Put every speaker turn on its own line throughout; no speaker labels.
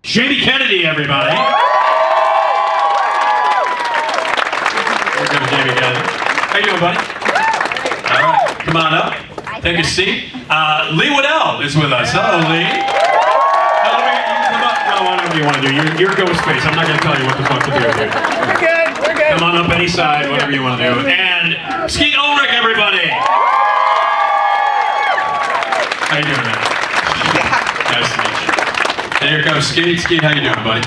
Jamie Kennedy, everybody. Welcome, Jamie Kennedy. How you doing, buddy? All right, come on up. Take a seat. Lee Waddell is with us. Hello, Lee. Come up. No, whatever you want to do. You're Ghostface. I'm not going to tell you what the fuck to do, dude.
We're good. We're good.
Come on up any side, whatever you want to do. And Skeet Ulrich, everybody. How you doing, man? Nice to meet you. And here comes Skeet. Skeet, how you doing, buddy?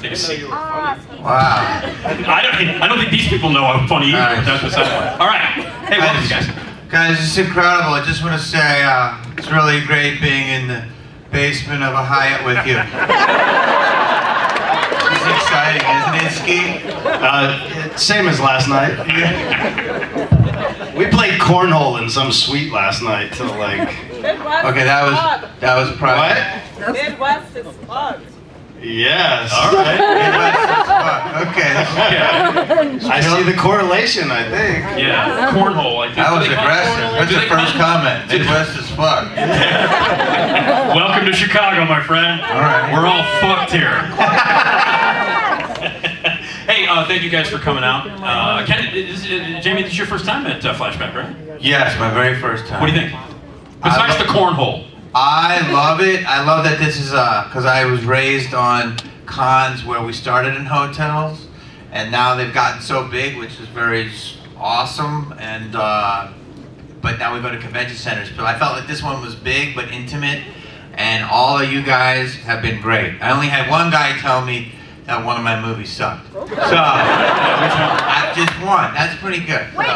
Take a seat.
Wow.
I don't think these people know how funny you are.
Nice.
That's what's up. All right. Hey, welcome, guys.
Guys, it's incredible. I just want to say it's really great being in the basement of a Hyatt with you. It's exciting, isn't it, Ski?
Same as last night. We played cornhole in some suite last night till like.
Midwest
Okay, that was private.
What?
Midwest is plugged.
Yes.
All right.
Okay.
Yeah.
I see the correlation, I think.
Yeah. Cornhole. Like,
That was aggressive. That's the first comment. Midwest is fucked.
Welcome to Chicago, my friend.
All right.
We're all fucked here. Hey, thank you guys for coming out. Jamie, this is your first time at Flashback, right?
Yes, my very first time.
What do you think? Besides the cornhole.
I love it. I love that this is because I was raised on cons where we started in hotels, and now they've gotten so big, which is very awesome. And but now we go to convention centers. But I felt like this one was big but intimate, and all of you guys have been great. I only had one guy tell me that one of my movies sucked. So I just one. That's pretty good.
Which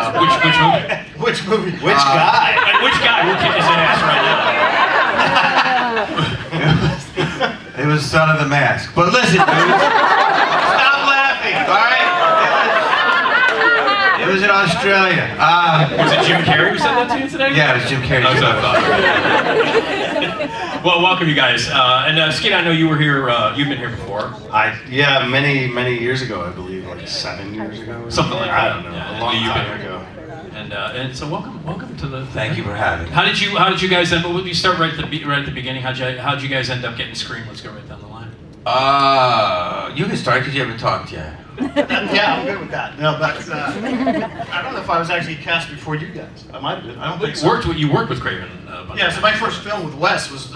movie?
Which movie? Which guy?
Which guy? We'll kick his ass right now.
It was Son of the Mask. But listen, dude, stop laughing, all right? It was in Australia.
Was it Jim Carrey who said that to you today?
Yeah, it was Jim Carrey.
That's what I thought. Well, welcome you guys. And Skeet, I know you were here. You've been here before.
Yeah, many years ago, I believe, like 7 years ago.
Something like that.
I don't know.
Yeah,
a long
you've been
time
here.
ago.
And so welcome to the.
Thank you for having me.
How did you guys end? Well, we start right at the beginning. How'd you guys end up getting Scream? Let's go right down the line.
You can start because you haven't talked yet.
Yeah, I'm good with that. No, but I don't know if I was actually cast before you guys. I might have been. I don't think so.
You worked with Craven.
Yeah, so my first film with Wes was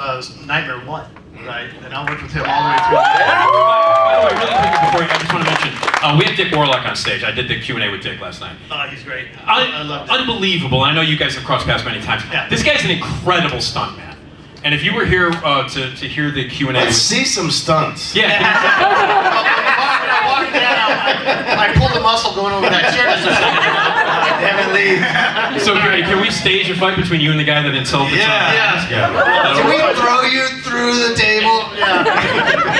Nightmare 1, right? And I worked with him all the way through.
By the way, really quickly before I just want to mention, we had Dick Warlock on stage. I did the Q&A with Dick last night.
He's great. I love it.
Unbelievable. I know you guys have crossed paths many times.
Yeah.
This guy's an incredible stuntman. And if you were here to hear the Q&A,
Let's see some stunts.
yeah.
I walked down, I pulled the muscle going over that chair.
Damn it, Lee.
So can we stage a fight between you and the guy that insulted?
Yeah.
Can we throw you through the table?
Yeah.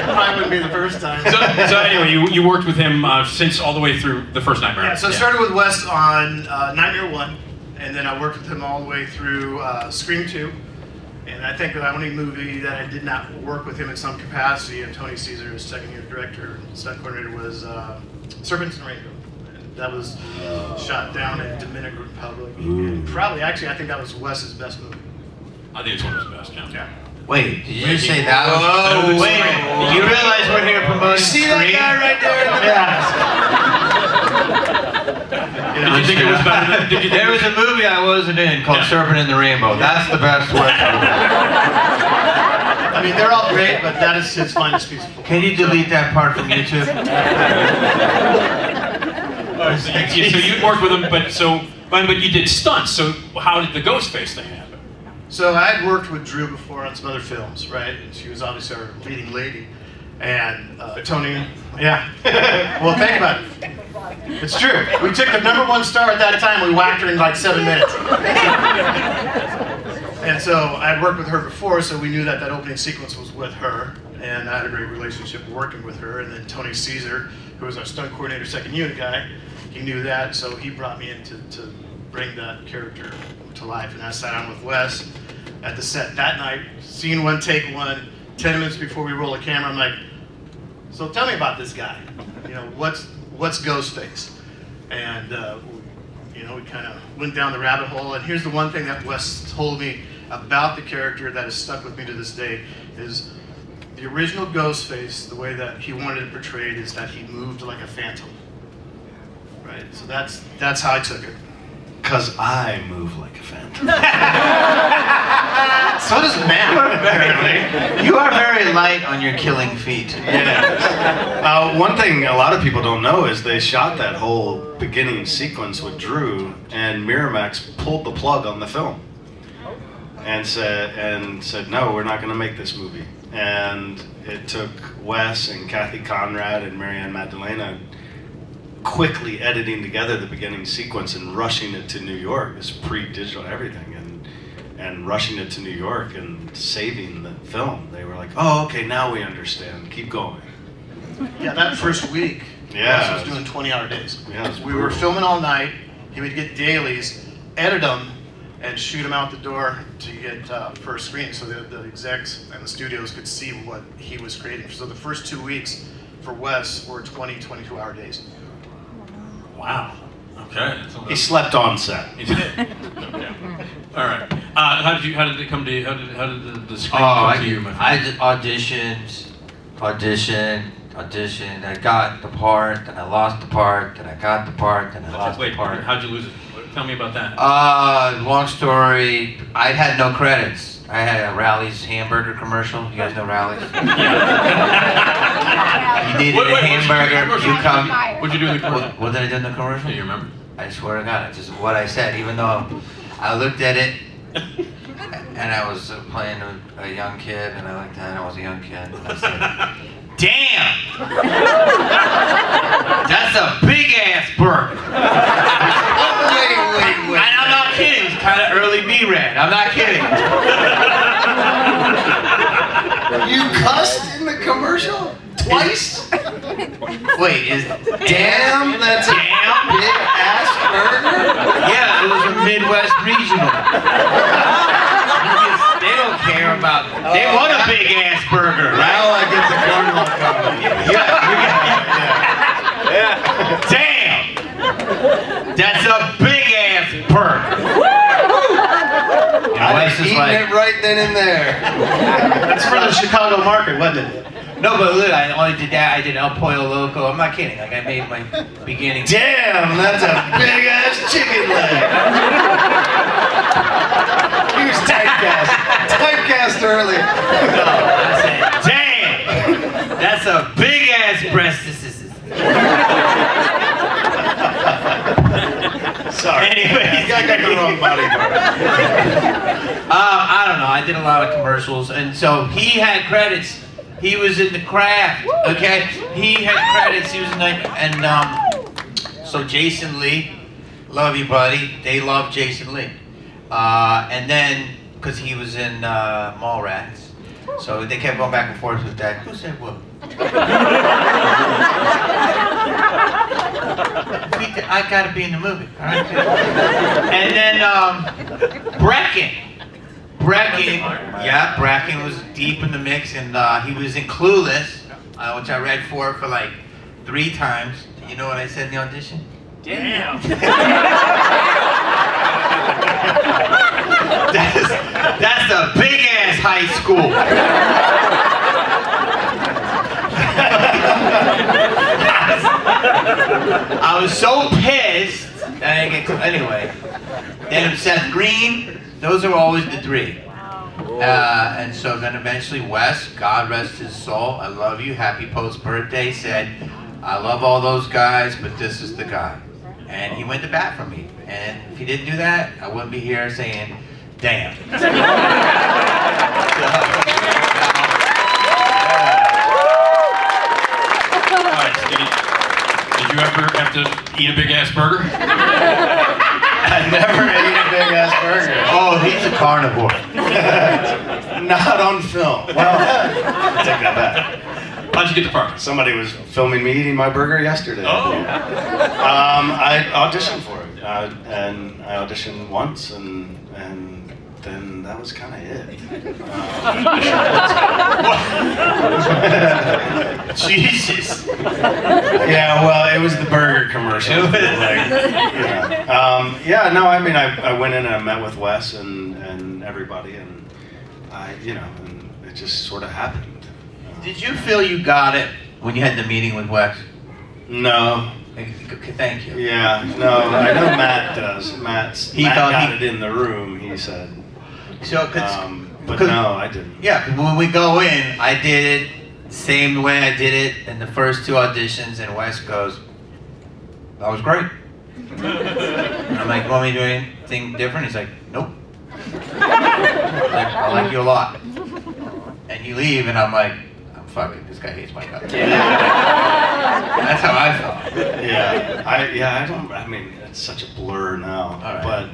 Probably wouldn't be the first time.
So anyway, you worked with him since all the way through the first Nightmare.
Yeah, so I started with Wes on Nightmare 1, and then I worked with him all the way through Scream 2. And I think the only movie that I did not work with him in some capacity, and Tony Caesar, his second-year director, stunt coordinator, was Serpents and Rainbow. And that was shot down in Dominican Republic. And probably, actually, I think that was Wes's best movie.
I think it's one of his best, yeah.
Yeah.
Wait, did you say that was?
Oh,
Wait, you realize we're here promoting
See that guy right there in the
Did you think it was better than, did you think
There was a movie I wasn't in called Serpent and the Rainbow. That's the best one.
I mean, they're all great, but that is his finest piece of film.
Can you delete that part from YouTube?
so you'd worked with him, but you did stunts. So how did the Ghostface thing happen?
So I had worked with Drew before on some other films, right? And she was obviously our leading lady. And Tony, yeah. Well, think about it. It's true. We took the #1 star at that time. We whacked her in like 7 minutes. And so I had worked with her before, so we knew that that opening sequence was with her. And I had a great relationship working with her. And then Tony Caesar, who was our stunt coordinator, second unit guy, he knew that, so he brought me in to bring that character to life. And I sat down with Wes at the set that night, scene 1, take 1, 10 minutes before we roll the camera. I'm like, so tell me about this guy. You know, what's Ghostface? And you know, we kind of went down the rabbit hole. And here's the one thing that Wes told me about the character that has stuck with me to this day is the original Ghostface, the way that he wanted it portrayed is that he moved like a phantom. Right? So that's how I took it.
Because I move like a phantom.
So does Matt, apparently. You are very light on your killing feet.
Yeah. One thing a lot of people don't know is they shot that whole beginning sequence with Drew, and Miramax pulled the plug on the film and said, no, we're not going to make this movie. And it took Wes and Kathy Conrad and Marianne Magdalena quickly editing together the beginning sequence and rushing it to New York. It's pre-digital everything, and rushing it to New York and saving the film. They were like, oh, okay, now we understand. Keep going.
Yeah, that first week,
Yeah.
Wes was doing 20-hour days.
Yeah, it was
We were
brutal.
filming all night. He would get dailies, edit them, and shoot them out the door to get first screen, so the execs and the studios could see what he was creating. So the first 2 weeks for Wes were 22-hour days.
Wow. Okay.
He slept on set.
He did. Okay. All right. How did it come to you? How did the screen
Oh,
come to you, my friend?
I did auditioned. I got the part, then I lost the part, then I got the part, then I lost
Wait,
the part.
how'd you lose it? Tell me about that.
Long story. I had no credits. I had a Rally's hamburger commercial. You guys know Rally's? You needed a hamburger. You come.
What'd you do in the commercial?
What did I do in the commercial?
Do you remember?
I swear to God, it's just what I said. Even though I looked at it, and I was playing a young kid, and I looked at it, and I was a young kid, and I said, "Damn, that's a big ass burger." Wait. And I'm not kidding. It was kind of early B-Rad. I'm not kidding.
You cussed in the commercial? Twice?
Wait,
Damn, that's a big ass burger?
Yeah, it was a Midwest regional. They don't care about. They want a big ass burger, right?
Now I get the Cardinal comedy.
Yeah. Damn! That's a big ass burger.
I was eating it right then and there.
That's for the Chicago market, wasn't it?
No, but look, I only did that. I did El Pollo Loco. I'm not kidding. Like I made my beginning.
Damn, that's a big ass chicken leg. He was typecast. Typecast early.
No, I said, damn! That's a big ass breast.
Sorry.
Anyway,
I got the wrong body part.
I don't know. I did a lot of commercials, and so he had credits. He was in the craft. Okay, he had credits. He was in the, and so Jason Lee, love you, buddy. They love Jason Lee, and then because he was in Mallrats, so they kept going back and forth with that. Who said what? I gotta be in the movie. All right. And then Brecken. Bracken was deep in the mix, and he was in Clueless, which I read for like 3 times. You know what I said in the audition? Damn. That's a big ass high school. I was so pissed that I didn't get anyway. Then Seth Green. Those are always the 3. And so then eventually Wes, God rest his soul, I love you, happy post-birthday, said, I love all those guys, but this is the guy. And he went to bat for me. And if he didn't do that, I wouldn't be here saying, damn.
All right, Steve. Did you ever have to eat a big ass burger?
I never ate a big ass burger.
Oh, he's a carnivore.
Not on film. Well, I take that back.
How'd you get the part?
Somebody was filming me eating my burger yesterday.
Oh.
I auditioned for it, and I auditioned once, and then that was kind of it.
Jesus.
Yeah, well, it was the burger commercial. Yeah, no, I mean, I went in and I met with Wes and everybody, and and it just sort of happened.
Did you feel you got it when you had the meeting with Wes?
No.
Thank you.
Yeah, no, I know Matt does. Matt
thought
got it in the room, he said.
So,
but no, I didn't.
Yeah, because when we go in, I did it the same way I did it in the first 2 auditions, and Wes goes, "That was great." And I'm like, "Want me to do anything different?" He's like, "Nope." I like you a lot. And you leave, and I'm like, "I'm fucking, this guy hates my guts." That's how I felt.
Yeah, I mean, it's such a blur now.
Right.
But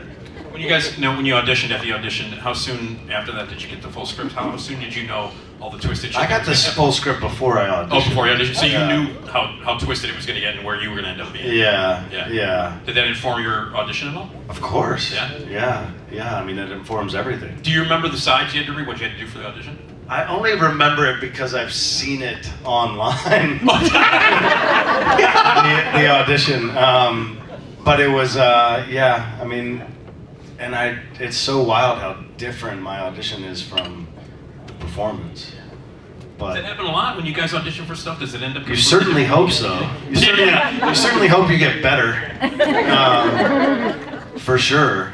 When you guys know, when you auditioned at the audition, how soon after that did you get the full script? How soon did you know all the twisted shit?
I got the full script before I auditioned.
Oh, before you auditioned? So
Yeah.
you knew how twisted it was going to get and where you were going to end up being?
Yeah.
Did that inform your audition at all?
Of course.
Yeah?
Yeah, I mean, it informs everything.
Do you remember the sides you had to read, what you had to do for the audition?
I only remember it because I've seen it online. the audition. But it was, yeah, I mean, and it's so wild how different my audition is from the performance.
Does that happen a lot when you guys audition for stuff? Does it end up?
You certainly hope so. You certainly hope you get better. For sure.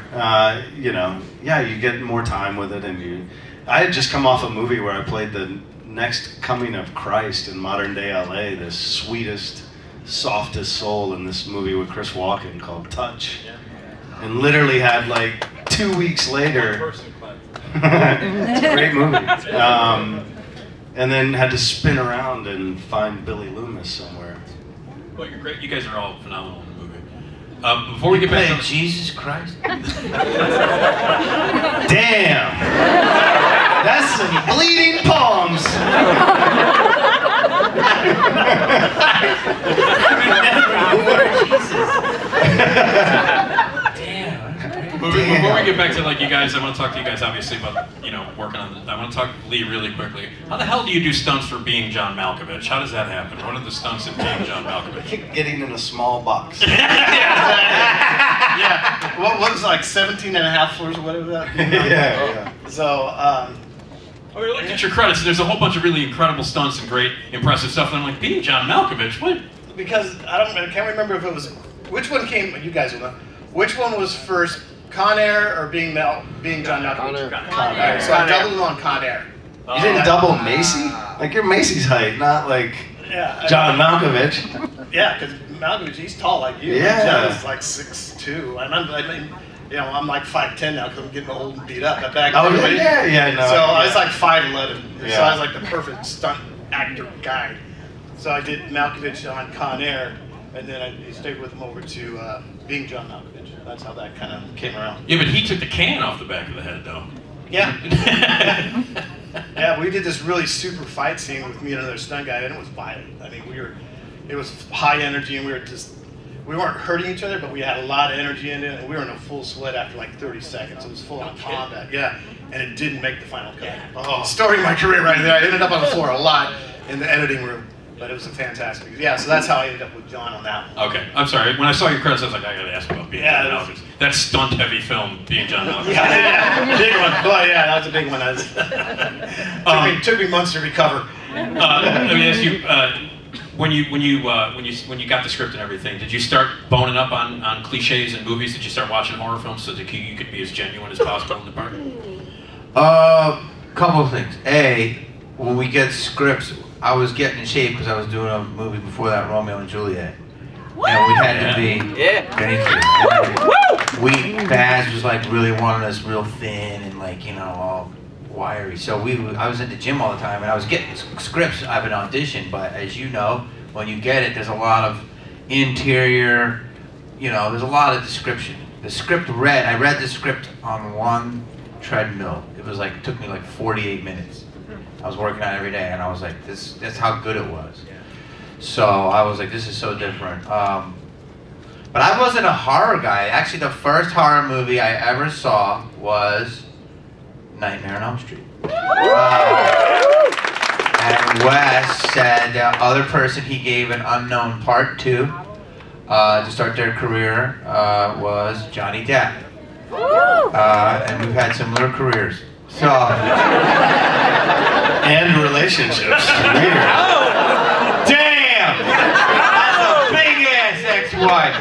You know, yeah, you get more time with it, and I had just come off a movie where I played the next coming of Christ in modern day LA, the sweetest, softest soul in this movie with Chris Walken called Touch. And literally had like 2 weeks later, it's a great movie. And then had to spin around and find Billy Loomis somewhere.
Well, you're great. You guys are all phenomenal in the movie. Before we get back to
Jesus Christ.
Damn! That's some bleeding palms!
Before we get back to like you guys, I want to talk to you guys obviously about working on. I want to talk to Lee really quickly. How the hell do you do stunts for being John Malkovich? How does that happen? What are the stunts of being John Malkovich?
Getting in a small box.
Yeah. What was it, like 17 and a half floors or whatever that?
Yeah.
So,
I mean, look at your credits. There's a whole bunch of really incredible stunts and great, impressive stuff. And I'm like, being John Malkovich, what?
because I can't remember if it was, which one came, you guys will know, which one was first, Con Air or being John Malkovich?
Con Air.
So I doubled him on Con Air.
You didn't double Macy? Like, you're Macy's height, not like
Yeah.
John Malkovich.
Yeah, because Malkovich, he's tall like you.
Yeah.
John is like 6'2". I mean, I'm like 5'10" now because I'm getting old and beat up. But back
Oh,
then,
yeah, no.
So I was like 5'11". So
Yeah.
I was like the perfect stunt actor guy. So I did Malkovich on Con Air, and then I stayed with him over to being John Malkovich. That's how that kind of came around.
Yeah, but he took the can off the back of the head, though.
Yeah. Yeah, we did this really super fight scene with me and another stunt guy, and it was violent. I mean, it was high energy, and we weren't hurting each other, but we had a lot of energy in it, and we were in a full sweat after like 30 seconds. It was full on combat, yeah, and it didn't make the final cut. Oh, story of my career right there. I ended up on the floor a lot in the editing room, but it was a fantastic. Yeah, so that's how I ended up with John on that one.
Okay, I'm sorry. When I saw your credits, I was like, I gotta ask about being
Yeah,
John Malkovich. That stunt-heavy film, being John Malkovich.
Yeah, big one. Well, yeah, that was a big one. Took me months to recover.
Let me ask you, when you got the script and everything, did you start boning up on cliches in movies? Did you start watching horror films so that you could be as genuine as possible in the part?
Couple of things. When we get scripts, I was getting in shape because I was doing a movie before that, Romeo and Juliet. And we had to be. Baz was like really wanting us real thin and like all wiry. So I was at the gym all the time and I was getting scripts. I have an audition, but as you know, when you get it, there's a lot of interior. There's a lot of description. The script I read the script on one treadmill. It took me like 48 minutes. I was working on it every day, and I was like, that's how good it was. So I was like, this is so different. But I wasn't a horror guy. Actually, the first horror movie I ever saw was Nightmare on Elm Street. And Wes said the other person he gave an unknown part to start their career was Johnny Depp. And we've had similar careers. So.
And relationships. Weird.
Oh, damn! That's a big ass ex-wife.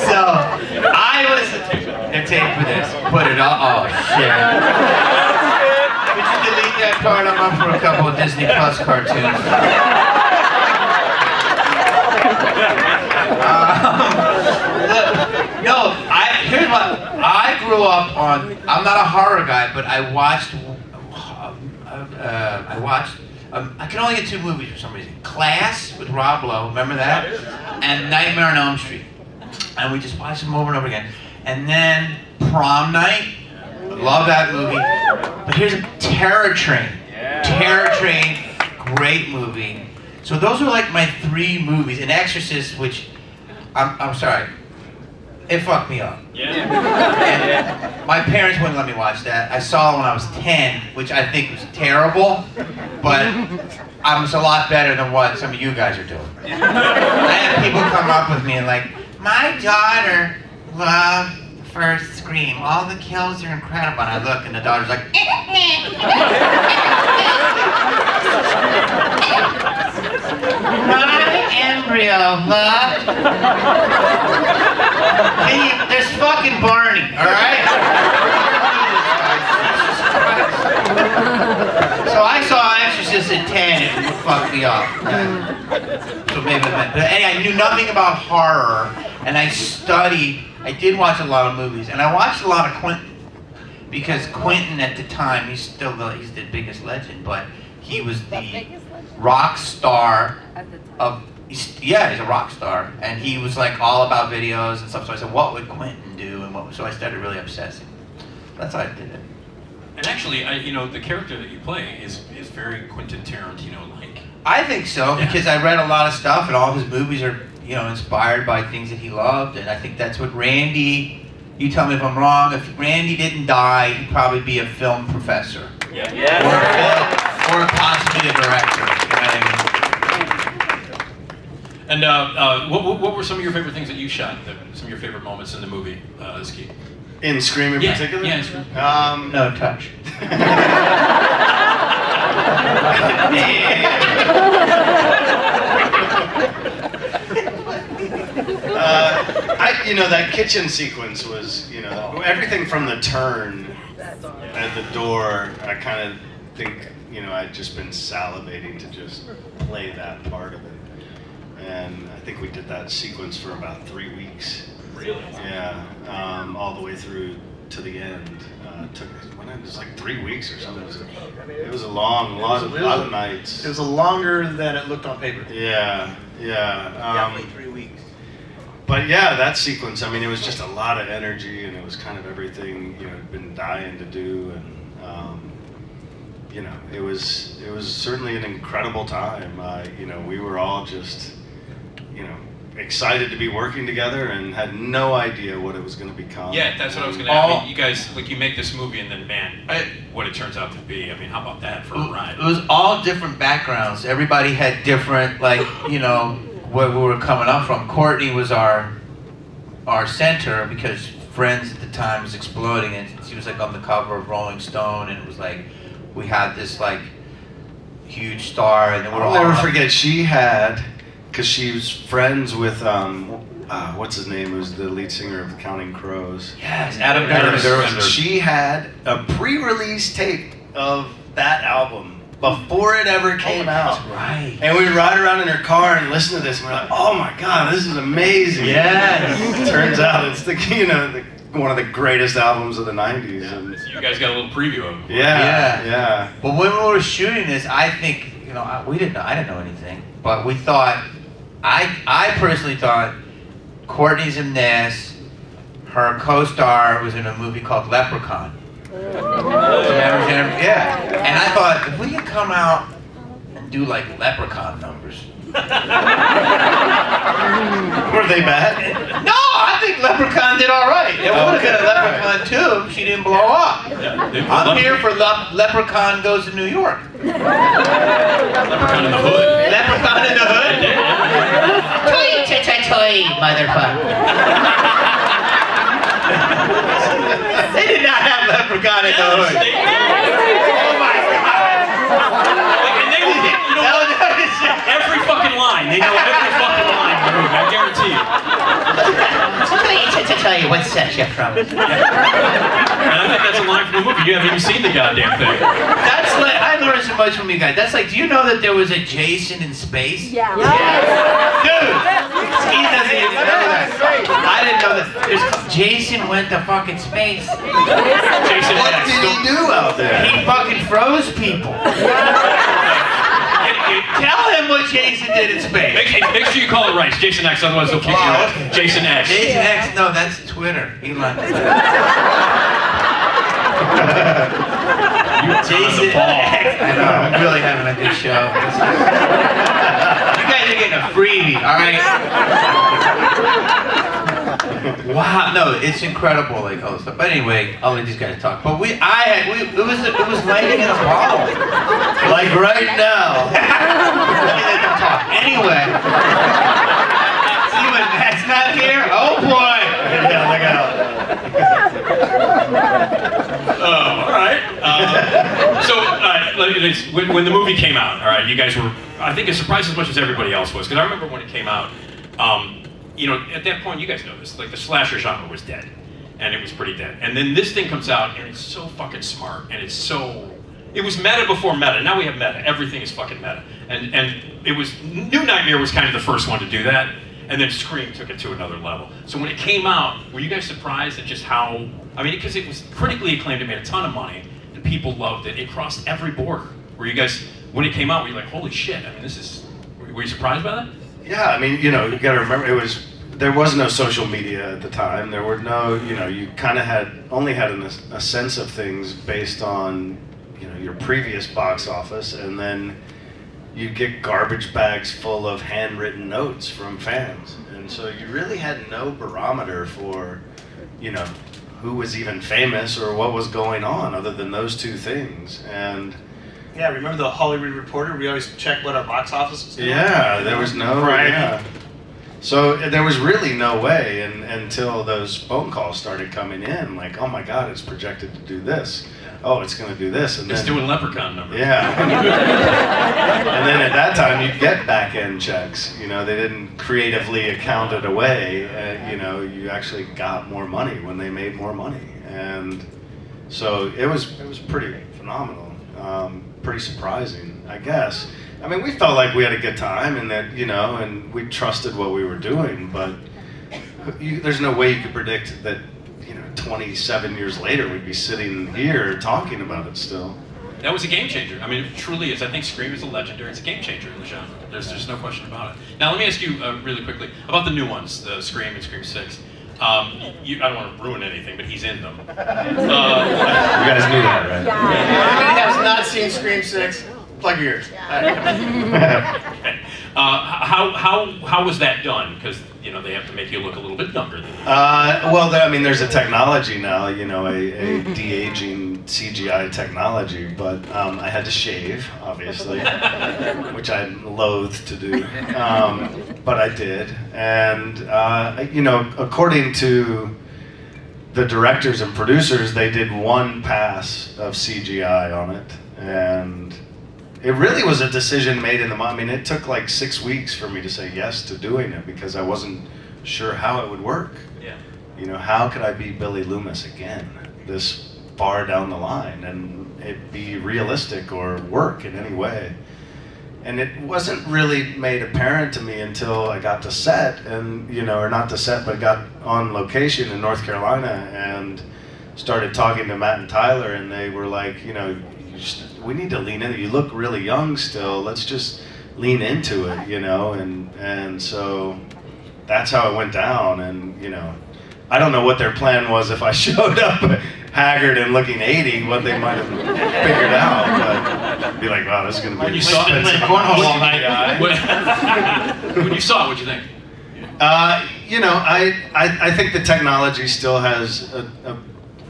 So, I was. They're tape for this. Put it on. Oh shit. Could you delete that part? I'm up for a couple of Disney Plus cartoons. No, here's what I grew up on. I'm not a horror guy, but I watched. I can only get two movies for some reason. Class with Rob Lowe, remember that? And Nightmare on Elm Street. And we just watched them over and over again. And then Prom Night. Love that movie. But here's Terror Train. Terror Train, great movie. So those were like my three movies. And Exorcist, which I'm sorry, it fucked me up. And my parents wouldn't let me watch that. I saw it when I was 10, which I think was terrible, but I was a lot better than what some of you guys are doing. I had people come up with me and like, my daughter loved the first Scream. All the kills are incredible. And I look and the daughter's like, my embryo loved. There's fucking Barney, alright? So I saw Exorcist at 10 and it fucked me up. So maybe but anyway, I knew nothing about horror and I did watch a lot of movies and I watched a lot of Quentin because Quentin at the time, he's the biggest legend, but he was the rock star of, he's a rock star, and he was like all about videos and stuff, so I said, what would Quentin do, and so I started really obsessing. That's how I did it.
And actually, the character that you play is very Quentin Tarantino-like.
I think so, because I read a lot of stuff, and all his movies are, inspired by things that he loved, and I think that's what Randy, you tell me if I'm wrong, if Randy didn't die, he'd probably be a film professor. Or possibly a director, you know what I mean?
And what were some of your favorite things that you shot? Some of your favorite moments in the movie, Ski?
In Scream in particular?
Yeah, in Scream.
No touch.
That kitchen sequence was, everything from the turn at the door, I kind of think, I'd just been salivating to just play that part of it. And I think we did that sequence for about 3 weeks.
Really?
Yeah, all the way through to the end. It was like 3 weeks or something. It was a lot of nights.
It was longer than it looked on paper.
Yeah.
Definitely 3 weeks.
But yeah, that sequence, it was just a lot of energy, and it was kind of everything, I'd been dying to do, and it was certainly an incredible time. We were all just, excited to be working together and had no idea what it was going to become.
Yeah, that's what I was going to ask. You guys, you make this movie and then, man, what it turns out to be. How about that for a ride?
It was all different backgrounds. Everybody had different, where we were coming up from. Courtney was our center because Friends at the time was exploding, and she was on the cover of Rolling Stone, and it was we had this huge star, and then
I'll never forget, she had, because she was friends with what's his name, who's the lead singer of Counting Crows.
Yes, Adam Duras.
She had a pre-release tape of that album before it ever came out.
Right.
And we'd ride around in her car and listen to this, and we're like, oh my god, this is amazing.
Yes.
Turns out it's one of the greatest albums of the 90s.
Yeah.
And
So you guys got a little preview of it.
Yeah.
But when we were shooting this, I think, I didn't know anything, but we thought, I personally thought, Courtney's in this, her co-star was in a movie called Leprechaun. Yeah. And I thought, if we could come out and do Leprechaun numbers.
Were they bad?
No, I think Leprechaun did all right. It would have been a Leprechaun 2 if she didn't blow up.
Yeah,
I'm here for Leprechaun Goes to New York.
Leprechaun in the Hood.
Leprechaun in the Hood? Toy, motherfucker. They did not have Leprechaun in the hood.
Yes, they did.
Oh my God.
And they would, you know what? Every fucking line. They know every fucking line in the movie, I guarantee you.
To tell you what set you from.
And I think that's a line from the movie. You haven't even seen the goddamn thing.
That's like, I learned so much from you guys. That's like, do you know that there was a Jason in space?
Yeah.
Dude, he doesn't even know that. I didn't know that. Jason went to fucking space.
Jason
What
X.
did he do out there?
He fucking froze people. Tell him what Jason did in space.
Make sure you call it right. It's Jason X, otherwise they'll kick you out.
Okay.
Jason X.
Jason X, no, that's Twitter. Elon. Jason X. I know, I'm really having a good show. You guys are getting a freebie, alright? Wow, no, it's incredible, like all this stuff. But anyway, I'll let these guys talk. But it was lighting in a bottle.
Like right now.
Let them talk. Anyway. See when Matt's not here? Oh boy!
Yeah, look out.
All right. When the movie came out, all right, you guys were, I think, as surprised as much as everybody else was. Because I remember when it came out, you know, at that point, you guys know this, like the slasher genre was dead. And it was pretty dead. And then this thing comes out, and it's so fucking smart, and it's so... It was meta before meta. Now we have meta. Everything is fucking meta. And it was... New Nightmare was kind of the first one to do that, and then Scream took it to another level. So when it came out, were you guys surprised at just how... I mean, because it was critically acclaimed, it made a ton of money, and people loved it. It crossed every border. Were you guys... When it came out, were you like, holy shit, I mean, this is... Were you surprised by that?
Yeah, I mean, you know, you gotta remember, there was no social media at the time. There were no, you know, you kind of only had a sense of things based on, you know, your previous box office, and then you get garbage bags full of handwritten notes from fans. And so you really had no barometer for, you know, who was even famous or what was going on other than those two things. And
Yeah, remember the Hollywood Reporter? We always check what our box office was doing.
yeah, there was no,
Right.
yeah. So there was really no way until those phone calls started coming in, like, oh my God, it's projected to do this. Oh, it's going to do this. And
It's
then,
doing Leprechaun numbers.
yeah. And then at that time, you'd get back-end checks. You know, they didn't creatively account it away. You know, you actually got more money when they made more money. And so it was pretty phenomenal, pretty surprising, I guess. I mean, we felt like we had a good time and that, you know, and we trusted what we were doing, but there's no way you could predict that, you know, 27 years later we'd be sitting here talking about it still.
That was a game changer. I mean, it truly is. I think Scream is a legendary. It's a game changer in the genre. There's no question about it. Now, let me ask you really quickly about the new ones, the Scream and Scream 6. I don't want to ruin anything, but he's in them.
You guys knew that, right?
Anybody has not seen Scream 6, plug your ears.
How was that done? Because you know they have to make you look a little bit younger than you.
Well, I mean, there's a technology now, you know, a de-aging CGI technology, but I had to shave, obviously, which I'm loath to do, but I did. And, you know, according to the directors and producers, they did one pass of CGI on it, and it really was a decision made in the mind. I mean, it took like 6 weeks for me to say yes to doing it because I wasn't sure how it would work.
Yeah.
You know, how could I be Billy Loomis again this far down the line and it be realistic or work in any way? And it wasn't really made apparent to me until I got to set and, you know, or not to set, but got on location in North Carolina and started talking to Matt and Tyler, and they were like, you know, we need to lean in. You look really young still. Let's just lean into it, you know. And so that's how it went down. And you know, I don't know what their plan was if I showed up haggard and looking 80, what they might have figured out. But be like, wow, this is going to be.
You saw it.
Cornhole all night.
When you saw it, what'd you think?
You know, I think the technology still has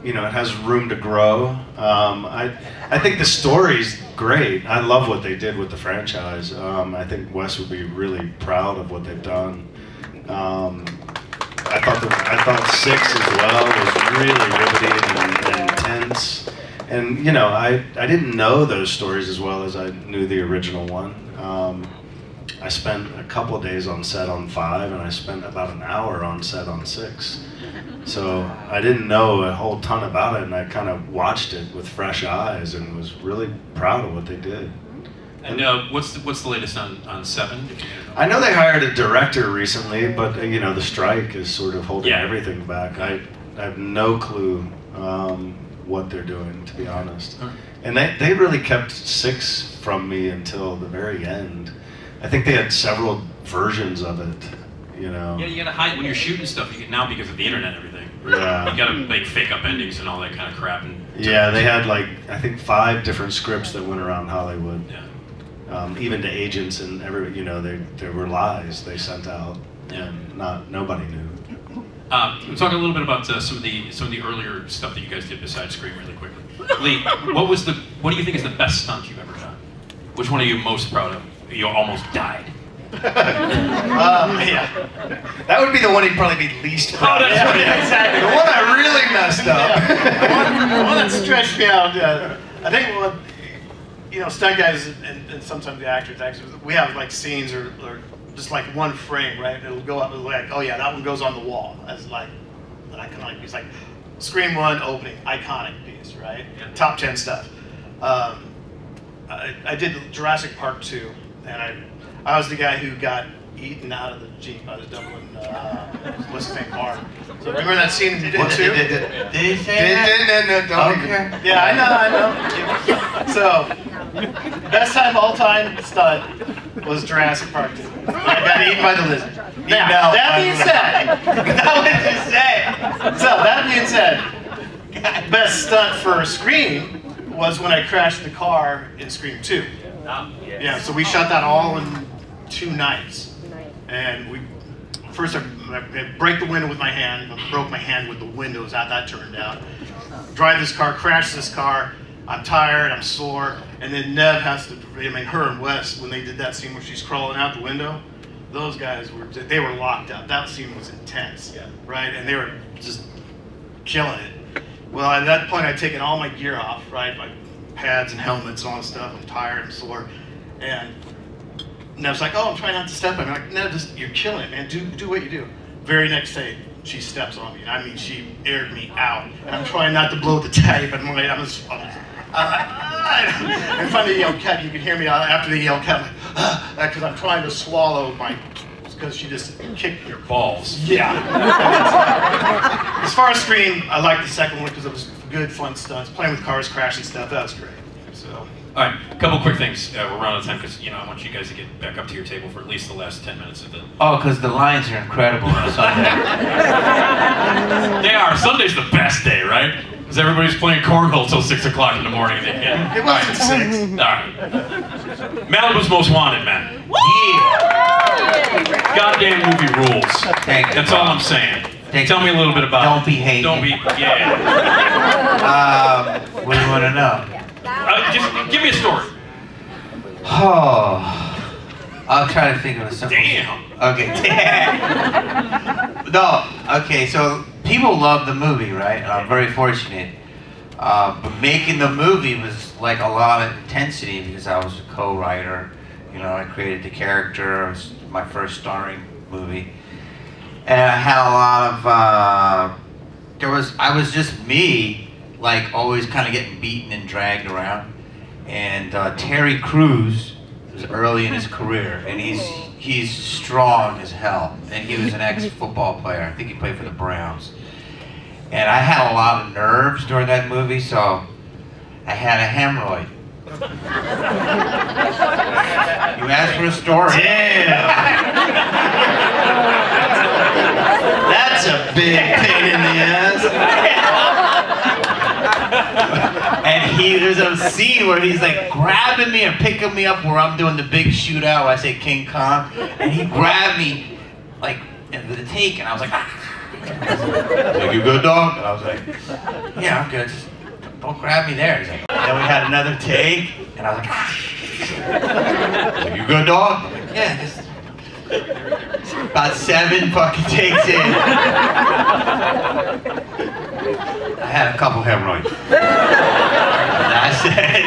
you know, it has room to grow. I think the story's great. I love what they did with the franchise. I think Wes would be really proud of what they've done. I thought 6 as well was really riveting and intense. And you know, I didn't know those stories as well as I knew the original one. I spent a couple of days on set on 5, and I spent about an hour on set on 6. So I didn't know a whole ton about it, and I kind of watched it with fresh eyes and was really proud of what they did.
And what's the latest on 7?
I know they hired a director recently, but you know, the strike is sort of holding everything back. I have no clue what they're doing, to be honest. And they really kept 6 from me until the very end. I think they had several versions of it, you know.
Yeah, you gotta hide when you're shooting stuff. Now because of the internet and everything.
Yeah.
You gotta make fake up endings and all that kind of crap. And
yeah, they had like I think 5 different scripts that went around Hollywood.
Yeah.
Even to agents and everybody, you know, there were lies they sent out, and nobody knew.
We'll talk a little bit about some of the earlier stuff that you guys did besides Scream, really quickly. Lee, what do you think is the best stunt you've ever done? Which one are you most proud of? You almost died.
Yeah. That would be the one he'd probably be least proud of.
Yeah,
exactly.
The one I really messed up.
The one that stretched me out. I think what, you know, stunt guys and sometimes the actors, we have like scenes or just like one frame, right? It'll go up like, oh yeah, that one goes on the wall as like an iconic piece, like Scream 1 opening, iconic piece, right? Top 10 stuff. I did Jurassic Park 2, and I was the guy who got eaten out of the Jeep. I was doubling, what's his name, Mark. So remember that scene you did too?
Did he say that?
Okay. Yeah, I know. So, best time of all time stunt was Jurassic Park 2. I got eaten by the lizard. Now, that being said, best stunt for Scream was when I crashed the car in Scream 2. Yeah, so we shot that all in 2 nights. And first I break the window with my hand, I broke my hand with the windows, how that turned out. Drive this car, crash this car, I'm tired, I'm sore, and then Nev has to, her and Wes, when they did that scene where she's crawling out the window, those guys were locked up. That scene was intense, right? And they were just killing it. Well, at that point, I'd taken all my gear off, right? My pads and helmets and all that stuff. I'm tired, I'm sore. And Nev's like, oh, I'm trying not to step on me. I'm like, Nev, you're killing it, man. Do what you do. Very next day, she steps on me. I mean, she aired me out. And I'm trying not to blow the tape. And and finally, you know, Kat, you can hear me after the yell, Kat, like, because I'm trying to swallow because she just kicked
your balls.
Yeah. As far as Scream, I liked the second one because it was good, fun stunts. Playing with cars, crashing stuff, that was great. So.
All right, a couple quick things. We're running out of time because, you know, I want you guys to get back up to your table for at least the last 10 minutes of the...
Oh, because the lines are incredible on Sunday.
They are. Sunday's the best day, right? Because everybody's playing cornhole till 6 o'clock in the morning.
It wasn't 6.
All right. Malibu's Most Wanted, man.
Yeah!
Goddamn movie rules.
Thank you.
That's all I'm saying. Tell me a little bit about
Don't be hating.
Don't be, yeah.
What do you want to know?
Just give me a story.
Oh, I'll try to think of a simple.
Damn.
Okay. No. Okay. So people love the movie, right? I'm very fortunate. But making the movie was like a lot of intensity because I was a co-writer. You know, I created the character. It was my first starring movie, and I had a lot of. I was just me, like always kind of getting beaten and dragged around. And Terry Crews was early in his career, and he's strong as hell. And he was an ex-football player. I think he played for the Browns. And I had a lot of nerves during that movie, so I had a hemorrhoid. You asked for a story.
Damn! That's a big pain in the ass.
And there's a scene where he's like grabbing me and picking me up where I'm doing the big shootout, where I say King Kong, and he grabbed me like into the take, and I was like, like, you good, dog? And I was like, yeah, I'm good. Just don't grab me there. He's like, then we had another take, and I was like, like, you good, dog? I'm like, yeah, just About 7 fucking takes in, I had a couple hemorrhoids. And I said,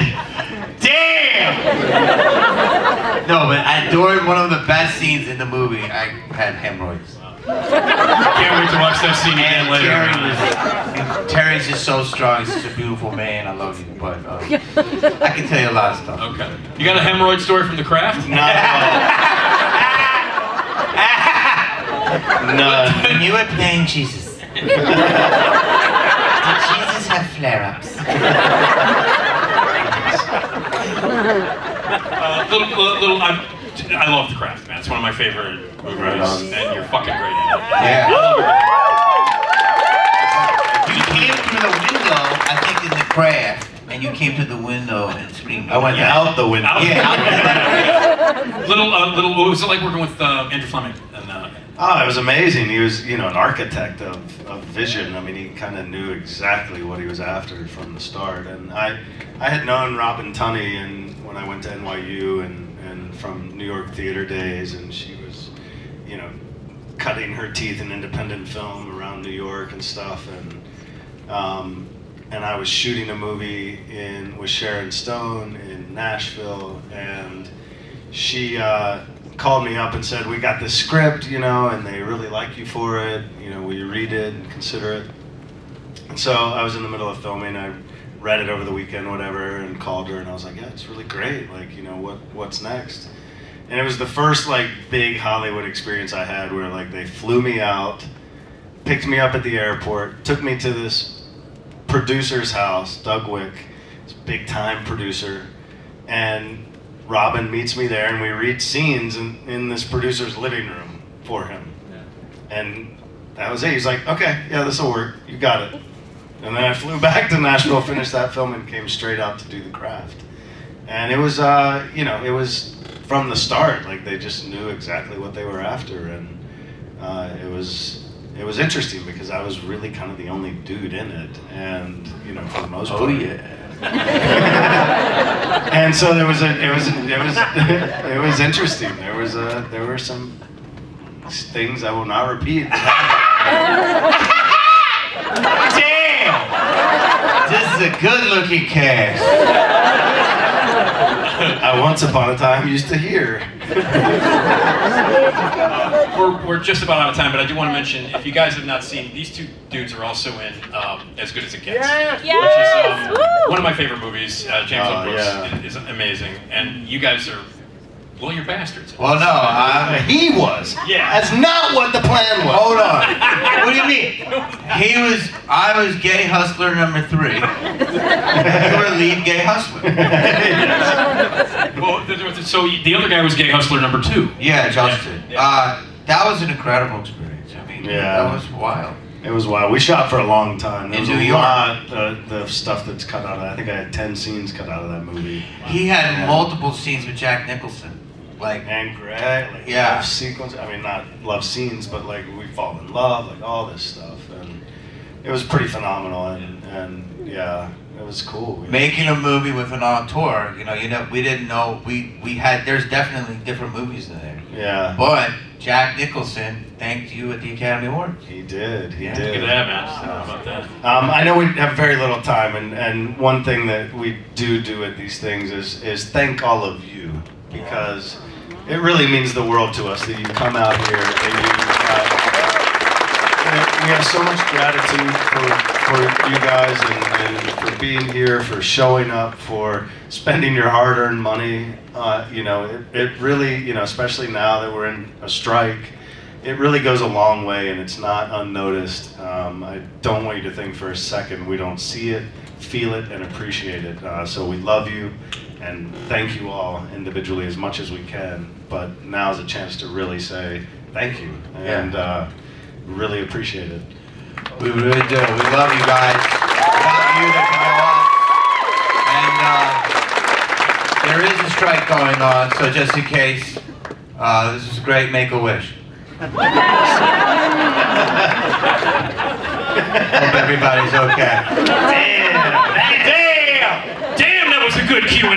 damn! No, but during one of the best scenes in the movie, I had hemorrhoids.
Can't wait to watch that scene again later.
Terry's just so strong. He's such a beautiful man. I love you, but I can tell you a lot of stuff.
Okay. You got a hemorrhoid story from The Craft?
Not at all. None.
When you were playing Jesus, did Jesus have flare-ups?
I love The Craft, man. It's one of my favorite movies, and you're fucking great in it.
Yeah.
I love it.
You came through the window, I think, in The Craft, and you came to the window and screamed.
I went out the window.
Yeah.
What was it like working with Andrew Fleming? And,
Oh, it was amazing. He was, an architect of vision. I mean, he kind of knew exactly what he was after from the start. And I had known Robin Tunney when I went to NYU and from New York theater days, and she was, cutting her teeth in independent film around New York and stuff. And I was shooting a movie with Sharon Stone in Nashville, and she called me up and said, we got this script, and they really like you for it, will you read it and consider it? And so I was in the middle of filming, I read it over the weekend, whatever, and called her, and I was like, yeah, it's really great, what's next? And it was the first, big Hollywood experience I had where, they flew me out, picked me up at the airport, took me to this producer's house, Doug Wick, this big-time producer, and Robin meets me there, and we read scenes in this producer's living room for him. Yeah. And that was it. He's like, okay, yeah, this will work. You got it. And then I flew back to Nashville, finished that film, and came straight out to do The Craft. And it was, it was from the start. They just knew exactly what they were after, and it was interesting because I was really kind of the only dude in it, and for the most part.
Oh yeah.
And so it was interesting. There were some things I will not repeat.
Damn! This is a good-looking cast.
I once upon a time used to hear.
We're just about out of time, but I do want to mention, if you guys have not seen, these two dudes are also in As Good as It Gets, which is one of my favorite movies. James L. Brooks is amazing, and you guys are, well, you're bastards.
Well, no,
he was.
Yeah.
That's not what the plan was.
hold on. What do you mean? I was gay hustler number 3. You were lead gay hustler.
Well, so the other guy was gay hustler number 2.
Yeah, Justin.
Yeah.
That was an incredible experience. I mean, that was wild.
It was wild. We shot for a long time. There was
In New
a
York.
lot the stuff that's cut out of that. I think I had 10 scenes cut out of that movie.
He had multiple scenes with Jack Nicholson.
And Greg, love sequence. I mean, not love scenes, but we fall in love, all this stuff, and it was pretty phenomenal. And yeah, it was cool.
Making a movie with an auteur, we didn't know there's definitely different movies in there.
Yeah.
But Jack Nicholson thanked you at the Academy Award.
He did. He did.
Look at that, man. How about that?
I know we have very little time, and one thing that we do at these things is thank all of you, because it really means the world to us that you come out here and we have so much gratitude for you guys and for being here, for showing up, for spending your hard-earned money. It really, especially now that we're in a strike, it really goes a long way, and it's not unnoticed. I don't want you to think for a second we don't see it, feel it, and appreciate it. So we love you. And thank you all individually as much as we can, but now's a chance to really say thank you, and really appreciate it.
We really do. We love you guys. Without you, there can no us. And there is a strike going on, so just in case, this is great. Make a wish. Hope everybody's okay.
Damn, that was a good Q&A.